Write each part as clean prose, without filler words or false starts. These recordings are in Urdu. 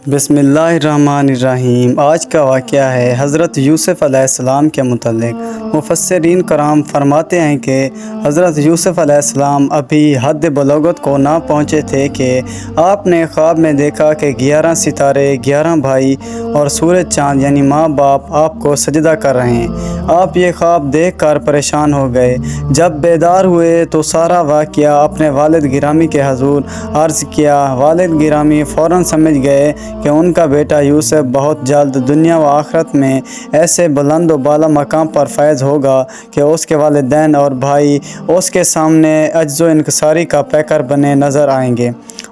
بسم اللہ الرحمن الرحیم۔ آج کا واقعہ ہے حضرت یوسف علیہ السلام کے متعلق۔ مفسرین کرام فرماتے ہیں کہ حضرت یوسف علیہ السلام ابھی حد بلوغت کو نہ پہنچے تھے کہ آپ نے خواب میں دیکھا کہ 11 ستارے، 11 بھائی اور سورج چاند یعنی ماں باپ آپ کو سجدہ کر رہے ہیں۔ آپ یہ خواب دیکھ کر پریشان ہو گئے۔ جب بیدار ہوئے تو سارا واقعہ اپنے والد گرامی کے حضور عرض کیا۔ والد گرامی فوراً سمجھ گئے کہ ان کا بیٹا یوسف بہت جلد دنیا و آخرت میں ایسے بلند و بالا مقام پر فائز ہوگا کہ اس کے والدین اور بھائی اس کے سامنے عجز و انکساری کا پیکر بنے نظر آئیں گے۔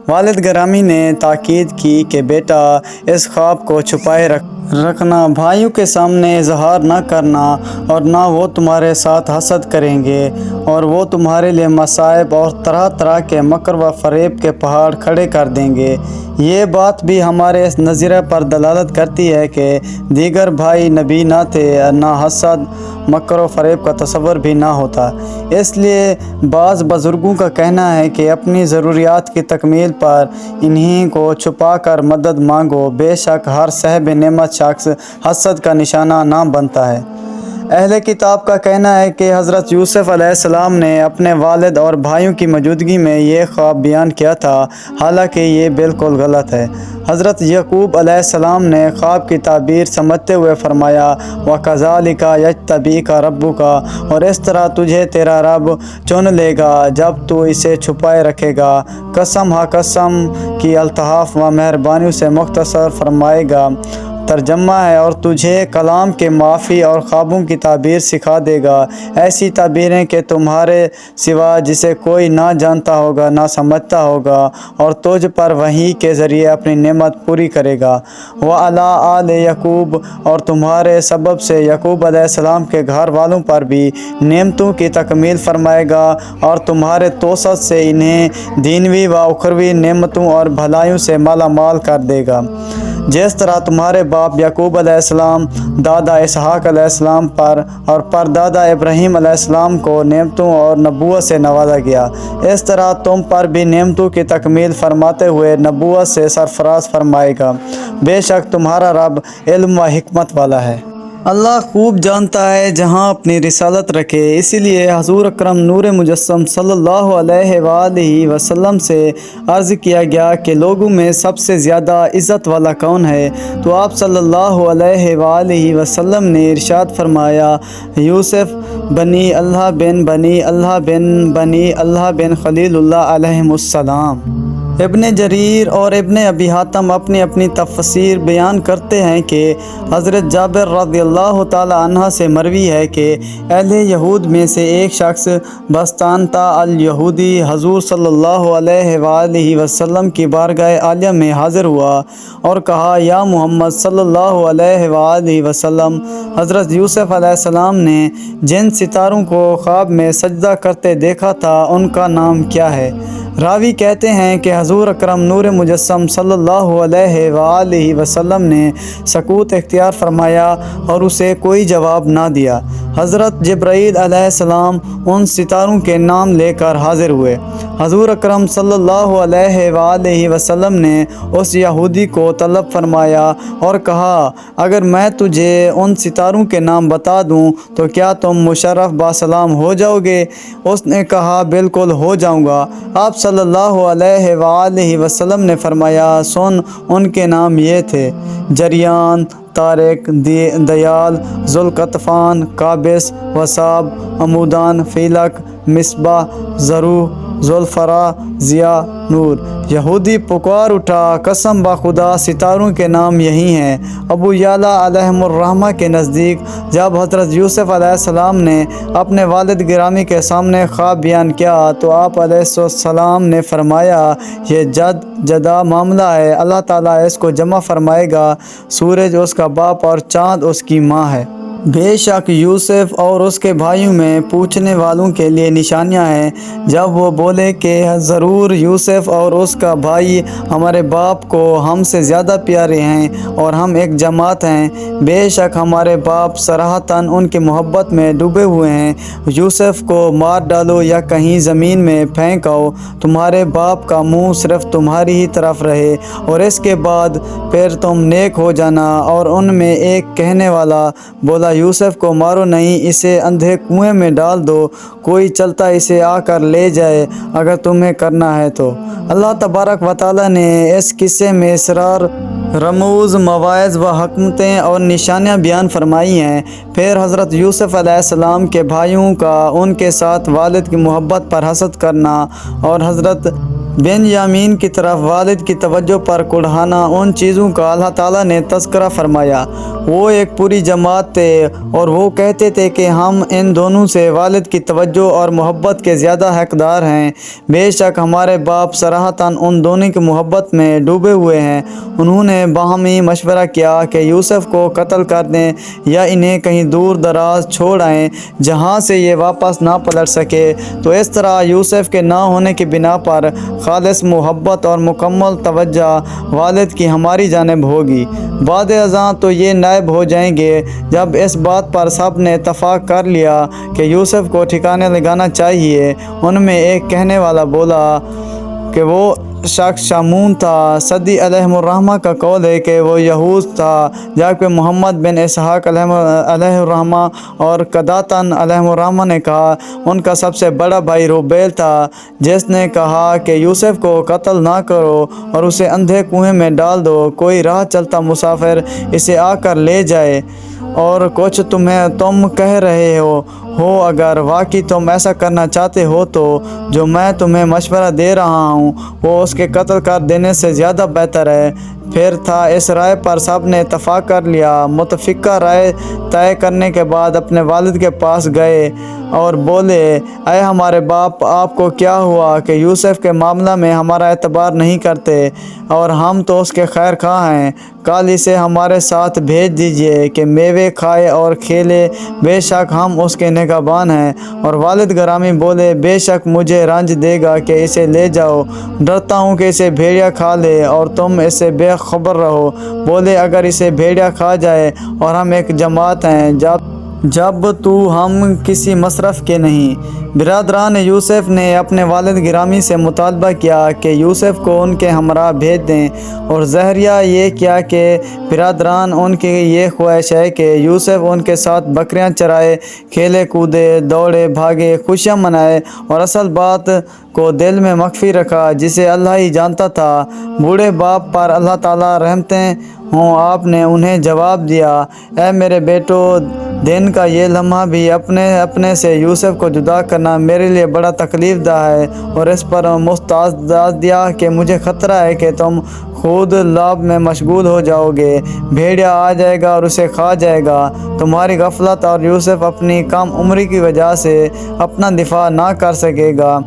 والد گرامی نے تاکید کی کہ بیٹا اس خواب کو چھپائے رکھنا، بھائیوں کے سامنے اظہار نہ کرنا، اور نہ وہ تمہارے ساتھ حسد کریں گے اور وہ تمہارے لیے مصائب اور طرح طرح کے مکر و فریب کے پہاڑ کھڑے کر دیں گے۔ یہ بات بھی ہمارے اس نظریے پر دلالت کرتی ہے کہ دیگر بھائی نبی نہ تھے، نہ حسد، مکر و فریب کا تصور بھی نہ ہوتا۔ اس لیے بعض بزرگوں کا کہنا ہے کہ اپنی ضروریات کی تکمیل پر انہی کو چھپا کر مدد مانگو، بے شک ہر صاحب نعمت شخص حسد کا نشانہ نہ بنتا ہے۔ اہل کتاب کا کہنا ہے کہ حضرت یوسف علیہ السلام نے اپنے والد اور بھائیوں کی موجودگی میں یہ خواب بیان کیا تھا، حالانکہ یہ بالکل غلط ہے۔ حضرت یعقوب علیہ السلام نے خواب کی تعبیر سمجھتے ہوئے فرمایا، وَكَذَلِكَ يَجْتَبِيكَ رَبُّكَ، اور اس طرح تجھے تیرا رب چن لے گا جب تو اسے چھپائے رکھے گا۔ قسم ہا قسم کی الطاف و مہربانیوں سے مختصر فرمائے گا۔ ترجمہ ہے، اور تجھے کلام کے معافی اور خوابوں کی تعبیر سکھا دے گا، ایسی تعبیریں کہ تمہارے سوا جسے کوئی نہ جانتا ہوگا نہ سمجھتا ہوگا، اور تجھ پر وحی کے ذریعے اپنی نعمت پوری کرے گا۔ وَعَلَىٰ آلِ یعقوب، اور تمہارے سبب سے یعقوب علیہ السلام کے گھر والوں پر بھی نعمتوں کی تکمیل فرمائے گا، اور تمہارے توسط سے انہیں دینوی و اخروی نعمتوں اور بھلائیوں سے مالا مال کر دے گا، جس طرح تمہارے باپ یعقوب علیہ السلام، دادا اسحاق علیہ السلام پر اور پردادا ابراہیم علیہ السلام کو نعمتوں اور نبوت سے نوازا گیا، اس طرح تم پر بھی نعمتوں کی تکمیل فرماتے ہوئے نبوت سے سرفراز فرمائے گا۔ بے شک تمہارا رب علم و حکمت والا ہے۔ اللہ خوب جانتا ہے جہاں اپنی رسالت رکھے، اسی لیے حضور اکرم نور مجسم صلی اللہ علیہ وآلہ وسلم سے عرض کیا گیا کہ لوگوں میں سب سے زیادہ عزت والا کون ہے؟ تو آپ صلی اللہ علیہ وآلہ وسلم نے ارشاد فرمایا، یوسف بنی اللہ بن بنی اللہ بن بنی اللہ بن خلیل اللہ علیہ السلام۔ ابن جریر اور ابن ابی حاتم اپنی اپنی تفسیر بیان کرتے ہیں کہ حضرت جابر رضی اللہ تعالی عنہ سے مروی ہے کہ اہل یہود میں سے ایک شخص بسطانتا الیہودی حضور صلی اللہ علیہ وآلہ وسلم کی بارگاہ عالیہ میں حاضر ہوا اور کہا، یا محمد صلی اللہ علیہ وآلہ وسلم، حضرت یوسف علیہ السلام نے جن ستاروں کو خواب میں سجدہ کرتے دیکھا تھا ان کا نام کیا ہے؟ راوی کہتے ہیں کہ حضور اکرم نور مجسم صلی اللہ علیہ وآلہ وسلم نے سکوت اختیار فرمایا اور اسے کوئی جواب نہ دیا۔ حضرت جبرائیل علیہ السلام ان ستاروں کے نام لے کر حاضر ہوئے۔ حضور اکرم صلی اللہ علیہ وآلہ وسلم نے اس یہودی کو طلب فرمایا اور کہا، اگر میں تجھے ان ستاروں کے نام بتا دوں تو کیا تم مشرف باسلام ہو جاؤ گے؟ اس نے کہا، بالکل ہو جاؤں گا۔ آپ صلی اللہ علیہ وآلہ وسلم نے فرمایا، سن، ان کے نام یہ تھے: جریان، طارق، دیال، ذوالقطفان، قابس، وصاب، عمودان، فیلک، مصباح، ضروح، ذوالفرا، ضیاء، نور۔ یہودی پکار اٹھا، قسم بخدا ستاروں کے نام یہی ہیں۔ ابو یعلا علیہ الرحمہ کے نزدیک جب حضرت یوسف علیہ السلام نے اپنے والد گرامی کے سامنے خواب بیان کیا تو آپ علیہ السلام نے فرمایا، یہ جدا معاملہ ہے، اللہ تعالیٰ اس کو جمع فرمائے گا۔ سورج اس کا باپ اور چاند اس کی ماں ہے۔ بے شک یوسف اور اس کے بھائیوں میں پوچھنے والوں کے لیے نشانیاں ہیں۔ جب وہ بولے کہ ضرور یوسف اور اس کا بھائی ہمارے باپ کو ہم سے زیادہ پیارے ہیں اور ہم ایک جماعت ہیں، بے شک ہمارے باپ صراحتاً ان کی محبت میں ڈوبے ہوئے ہیں، یوسف کو مار ڈالو یا کہیں زمین میں پھینک آؤ، تمہارے باپ کا منہ صرف تمہاری ہی طرف رہے اور اس کے بعد پھر تم نیک ہو جانا۔ اور ان میں ایک کہنے والا بولا، یوسف کو مارو نہیں، اسے اندھے کنویں میں ڈال دو، کوئی چلتا اسے آ کر لے جائے اگر تمہیں کرنا ہے تو۔ اللہ تبارک و تعالیٰ نے اس قصے میں اسرار، رموز، مواعظ و حکمتیں اور نشانیاں بیان فرمائی ہیں۔ پھر حضرت یوسف علیہ السلام کے بھائیوں کا ان کے ساتھ والد کی محبت پر حسد کرنا اور حضرت بنیامین کی طرف والد کی توجہ پر کڑھانا، ان چیزوں کا اللہ تعالیٰ نے تذکرہ فرمایا۔ وہ ایک پوری جماعت تھے اور وہ کہتے تھے کہ ہم ان دونوں سے والد کی توجہ اور محبت کے زیادہ حقدار ہیں، بے شک ہمارے باپ صراحتاً ان دونوں کی محبت میں ڈوبے ہوئے ہیں۔ انہوں نے باہمی مشورہ کیا کہ یوسف کو قتل کر دیں یا انہیں کہیں دور دراز چھوڑ آئیں جہاں سے یہ واپس نہ پلٹ سکے، تو اس طرح یوسف کے نہ ہونے کی بنا پر خالص محبت اور مکمل توجہ والد کی ہماری جانب ہوگی۔ بعد ازاں تو یہ نائب ہو جائیں گے۔ جب اس بات پر سب نے اتفاق کر لیا کہ یوسف کو ٹھکانے لگانا چاہیے، ان میں ایک کہنے والا بولا کہ وہ شخص شامون تھا۔ صدی علیہ الرحمہ کا قول ہے کہ وہ یہوذ تھا، جبکہ محمد بن اسحاق علیہ الرحمہ اور قداتن علیہ الرحمہ نے کہا ان کا سب سے بڑا بھائی روبیل تھا، جس نے کہا کہ یوسف کو قتل نہ کرو اور اسے اندھے کنویں میں ڈال دو، کوئی راہ چلتا مسافر اسے آ کر لے جائے۔ اور کچھ تم کہہ رہے ہو اگر واقعی تم ایسا کرنا چاہتے ہو تو جو میں تمہیں مشورہ دے رہا ہوں وہ اس کے قتل کر دینے سے زیادہ بہتر ہے۔ پھر تھا اس رائے پر سب نے اتفاق کر لیا۔ متفقہ رائے طے کرنے کے بعد اپنے والد کے پاس گئے اور بولے، اے ہمارے باپ، آپ کو کیا ہوا کہ یوسف کے معاملہ میں ہمارا اعتبار نہیں کرتے اور ہم تو اس کے خیر خواہ ہیں؟ کل اسے ہمارے ساتھ بھیج دیجئے کہ میوے کھائے اور کھیلے، بے شک ہم اس کے نگہبان ہیں۔ اور والد گرامی بولے، بے شک مجھے رنج دے گا کہ اسے لے جاؤ، ڈرتا ہوں کہ اسے بھیڑیا کھا لے اور تم اسے بے خبر رہو۔ بولے، اگر اسے بھیڑیا کھا جائے اور ہم ایک جماعت ہیں جب تو ہم کسی مصرف کے نہیں۔ برادران یوسف نے اپنے والد گرامی سے مطالبہ کیا کہ یوسف کو ان کے ہمراہ بھیج دیں، اور ظاہریہ یہ کیا کہ برادران ان کی یہ خواہش ہے کہ یوسف ان کے ساتھ بکریاں چرائے، کھیلے کودے، دوڑے بھاگے، خوشیاں منائے، اور اصل بات کو دل میں مخفی رکھا جسے اللہ ہی جانتا تھا۔ بوڑھے باپ پر اللہ تعالیٰ رحمتیں ہوں، آپ نے انہیں جواب دیا، اے میرے بیٹو، دن کا یہ لمحہ بھی اپنے سے یوسف کو جدا کرنا میرے لیے بڑا تکلیف دہ ہے، اور اس پر مستعد دیا کہ مجھے خطرہ ہے کہ تم خود لعب میں مشغول ہو جاؤ گے، بھیڑیا آ جائے گا اور اسے کھا جائے گا، تمہاری غفلت، اور یوسف اپنی کم عمری کی وجہ سے اپنا دفاع نہ کر سکے گا۔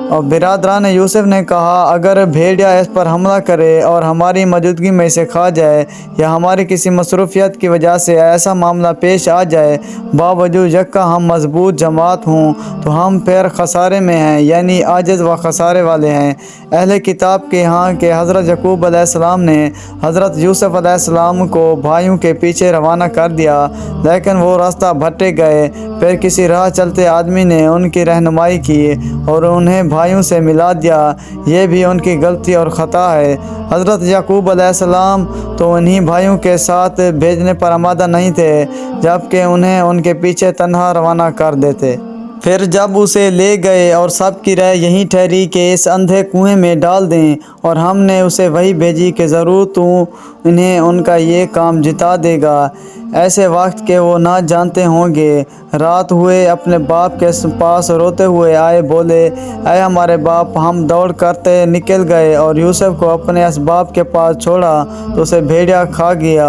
اور برادران یوسف نے کہا، اگر بھیڑیا اس پر حملہ کرے اور ہماری موجودگی میں اسے کھا جائے یا ہماری کسی مصروفیت کی وجہ سے ایسا معاملہ پیش آ جائے، باوجود یکا ہم مضبوط جماعت ہوں، تو ہم پھر خسارے میں ہیں، یعنی عاجز و خسارے والے ہیں۔ اہل کتاب کے ہاں کہ حضرت یعقوب علیہ السلام نے حضرت یوسف علیہ السلام کو بھائیوں کے پیچھے روانہ کر دیا، لیکن وہ راستہ بھٹک گئے۔ پھر کسی راہ چلتے آدمی نے ان کی رہنمائی کی اور انہیں بھائیوں سے ملا دیا، یہ بھی ان کی غلطی اور خطا ہے۔ حضرت یعقوب علیہ السلام تو انہی بھائیوں کے ساتھ بھیجنے پر آمادہ نہیں تھے، جبکہ انہیں ان کے پیچھے تنہا روانہ کر دیتے۔ پھر جب اسے لے گئے اور سب کی رائے یہی ٹھہری کہ اس اندھے کنویں میں ڈال دیں، اور ہم نے اسے وحی بھیجی کہ ضرور تو انہیں ان کا یہ کام جتا دے گا، ایسے وقت کہ وہ نہ جانتے ہوں گے۔ رات ہوئے اپنے باپ کے پاس روتے ہوئے آئے، بولے، اے ہمارے باپ، ہم دوڑ کرتے نکل گئے اور یوسف کو اپنے اسباب کے پاس چھوڑا تو اسے بھیڑیا کھا گیا۔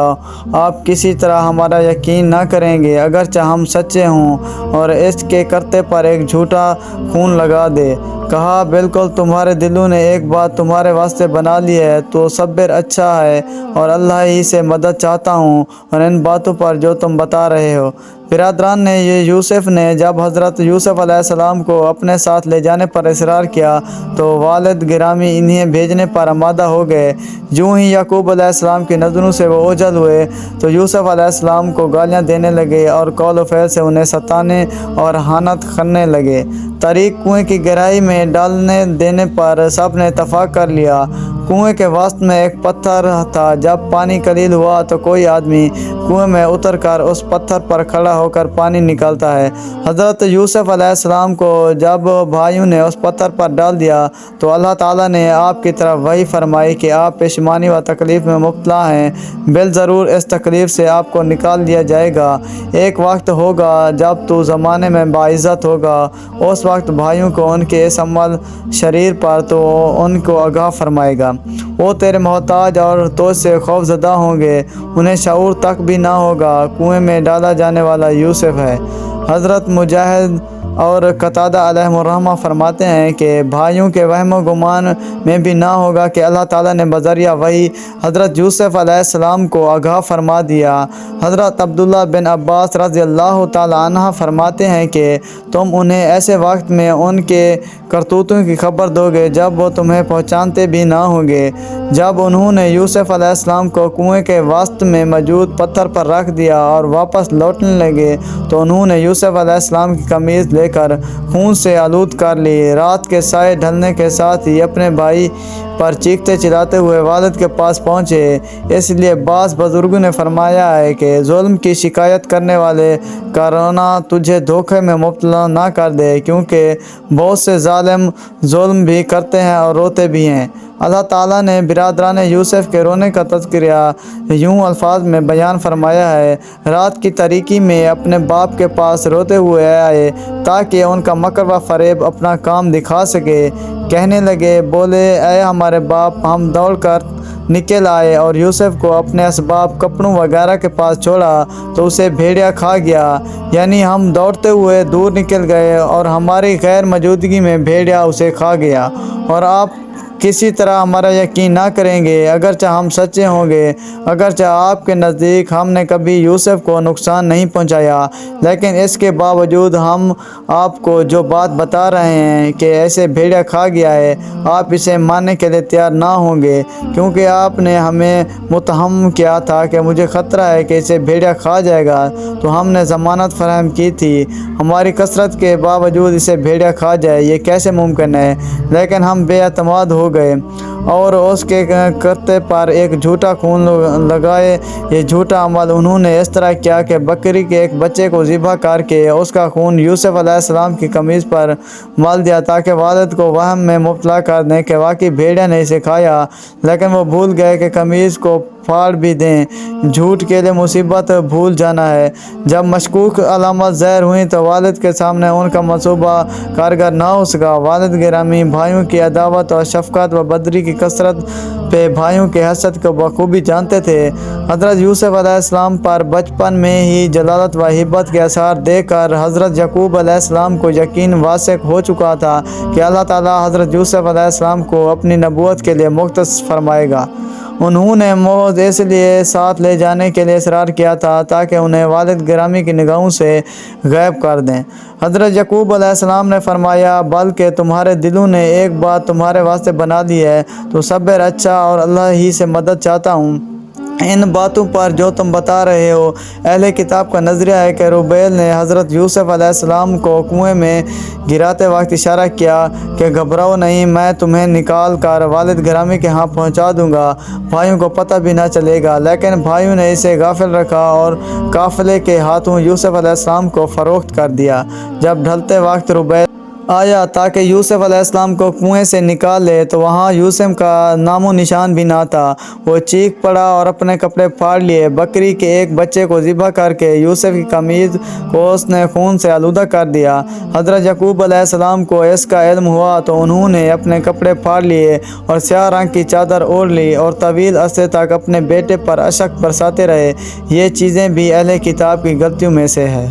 آپ کسی طرح ہمارا یقین نہ کریں گے، اگرچہ ہم سچے ہوں، اور اس کے کرتے راستے پر ایک جھوٹا خون لگا دے۔ کہا بالکل تمہارے دلوں نے ایک بات تمہارے واسطے بنا لی ہے تو صبر اچھا ہے اور اللہ ہی سے مدد چاہتا ہوں اور ان باتوں پر جو تم بتا رہے ہو۔ برادران نے یوسف نے جب حضرت یوسف علیہ السلام کو اپنے ساتھ لے جانے پر اصرار کیا تو والد گرامی انہیں بھیجنے پر آمادہ ہو گئے۔ یوں ہی یعقوب علیہ السلام کی نظروں سے وہ اوجھل ہوئے تو یوسف علیہ السلام کو گالیاں دینے لگے اور قول و فعل سے انہیں ستانے اور اہانت کرنے لگے۔ طریق کنویں کی گہرائی میں ڈالنے دینے پر سب نے اتفاق کر لیا۔ کنویں کے وسط میں ایک پتھر تھا۔ جب پانی قلیل ہوا تو کوئی آدمی کنویں میں اتر کر اس پتھر پر کھڑا ہو کر پانی نکالتا ہے۔ حضرت یوسف علیہ السلام کو جب بھائیوں نے اس پتھر پر ڈال دیا تو اللہ تعالیٰ نے آپ کی طرف وحی فرمائی کہ آپ پشیمانی و تکلیف میں مبتلا ہیں، بالضرور اس تکلیف سے آپ کو نکال لیا جائے گا۔ ایک وقت ہوگا جب تو زمانے میں باعزت ہوگا، اس وقت بھائیوں کو ان کے اس عمل شریر پر تو ان کو آگاہ فرمائے گا۔ وہ تیرے محتاج اور تجھ سے خوف زدہ ہوں گے، انہیں شعور تک بھی نہ ہوگا۔ کنویں میں ڈالا جانے والا یوسف ہے۔ حضرت مجاہد اور قتادہ علیہم الرحمہ فرماتے ہیں کہ بھائیوں کے وہم و گمان میں بھی نہ ہوگا کہ اللہ تعالیٰ نے بذریعہ وحی حضرت یوسف علیہ السلام کو آگاہ فرما دیا۔ حضرت عبداللہ بن عباس رضی اللہ تعالیٰ عنہ فرماتے ہیں کہ تم انہیں ایسے وقت میں ان کے کرتوتوں کی خبر دو گے جب وہ تمہیں پہچانتے بھی نہ ہوں گے۔ جب انہوں نے یوسف علیہ السلام کو کنویں کے وسط میں موجود پتھر پر رکھ دیا اور واپس لوٹنے لگے تو انہوں نے یوسف علیہ السلام کی قمیض لے کر خون سے آلود کر لی۔ رات کے سائے ڈھلنے کے ساتھ ہی اپنے بھائی پر چیختے چلاتے ہوئے والد کے پاس پہنچے۔ اس لیے بعض بزرگوں نے فرمایا ہے کہ ظلم کی شکایت کرنے والے کا رونا تجھے دھوکے میں مبتلا نہ کر دے، کیونکہ بہت سے ظالم ظلم بھی کرتے ہیں اور روتے بھی ہیں۔ اللہ تعالیٰ نے برادران یوسف کے رونے کا تذکرہ یوں الفاظ میں بیان فرمایا ہے: رات کی تاریکی میں اپنے باپ کے پاس روتے ہوئے آئے تاکہ ان کا مکر و فریب اپنا کام دکھا سکے۔ کہنے لگے، بولے اے ہمارے باپ، ہم دوڑ کر نکل آئے اور یوسف کو اپنے اسباب کپڑوں وغیرہ کے پاس چھوڑا تو اسے بھیڑیا کھا گیا۔ یعنی ہم دوڑتے ہوئے دور نکل گئے اور ہماری غیر موجودگی میں بھیڑیا اسے کھا گیا، اور آپ کسی طرح ہمارا یقین نہ کریں گے اگرچہ ہم سچے ہوں گے۔ اگرچہ آپ کے نزدیک ہم نے کبھی یوسف کو نقصان نہیں پہنچایا، لیکن اس کے باوجود ہم آپ کو جو بات بتا رہے ہیں کہ ایسے بھیڑیا کھا گیا ہے، آپ اسے ماننے کے لیے تیار نہ ہوں گے، کیونکہ آپ نے ہمیں متہم کیا تھا کہ مجھے خطرہ ہے کہ اسے بھیڑیا کھا جائے گا، تو ہم نے ضمانت فراہم کی تھی ہماری کثرت کے باوجود اسے بھیڑیا کھا جائے، یہ کیسے ممکن ہے؟ لیکن ہم بے اعتماد ہو گئے اور اس کے کرتے پر ایک جھوٹا خون لگائے۔ یہ جھوٹا عمل انہوں نے اس طرح کیا کہ بکری کے ایک بچے کو ذبح کر کے اس کا خون یوسف علیہ السلام کی قمیض پر مل دیا تاکہ والد کو وہم میں مبتلا کر دیں کہ واقعی بھیڑیا نے اسے کھایا، لیکن وہ بھول گئے کہ قمیض کو پھاڑ بھی دیں۔ جھوٹ کے لیے مصیبت بھول جانا ہے۔ جب مشکوک علامات ظاہر ہوئیں تو والد کے سامنے ان کا منصوبہ کارگر نہ ہو سکا۔ والد گرامی بھائیوں کی عداوت اور شفقت و بدری کی کثرت پہ بھائیوں کے حسد کو بخوبی جانتے تھے۔ حضرت یوسف علیہ السلام پر بچپن میں ہی جلالت و ہیبت کے آثار دیکھ کر حضرت یعقوب علیہ السلام کو یقین واثق ہو چکا تھا کہ اللہ تعالیٰ حضرت یوسف علیہ السلام کو اپنی نبوت کے لیے مختص فرمائے گا۔ انہوں نے موعظ اس لیے ساتھ لے جانے کے لیے اصرار کیا تھا تاکہ انہیں والد گرامی کی نگاہوں سے غائب کر دیں۔ حضرت یعقوب علیہ السلام نے فرمایا، بلکہ تمہارے دلوں نے ایک بات تمہارے واسطے بنا لی ہے تو صبر اچھا اور اللہ ہی سے مدد چاہتا ہوں۔ ان باتوں پر جو تم بتا رہے ہو، اہل کتاب کا نظریہ ہے کہ روبیل نے حضرت یوسف علیہ السلام کو کنویں میں گراتے وقت اشارہ کیا کہ گھبراؤ نہیں، میں تمہیں نکال کر والد گرامی کے ہاں پہنچا دوں گا، بھائیوں کو پتہ بھی نہ چلے گا۔ لیکن بھائیوں نے اسے غافل رکھا اور قافلے کے ہاتھوں یوسف علیہ السلام کو فروخت کر دیا۔ جب ڈھلتے وقت روبیل آیا تاکہ یوسف علیہ السلام کو کنویں سے نکال لے تو وہاں یوسف کا نام و نشان بھی نہ تھا۔ وہ چیخ پڑا اور اپنے کپڑے پھاڑ لیے۔ بکری کے ایک بچے کو ذبح کر کے یوسف کی قمیض کو اس نے خون سے آلودہ کر دیا۔ حضرت یعقوب علیہ السلام کو اس کا علم ہوا تو انہوں نے اپنے کپڑے پھاڑ لیے اور سیاہ رنگ کی چادر اوڑھ لی اور طویل عرصے تک اپنے بیٹے پر اشک برساتے رہے۔ یہ چیزیں بھی اہل کتاب کی غلطیوں میں سے ہے۔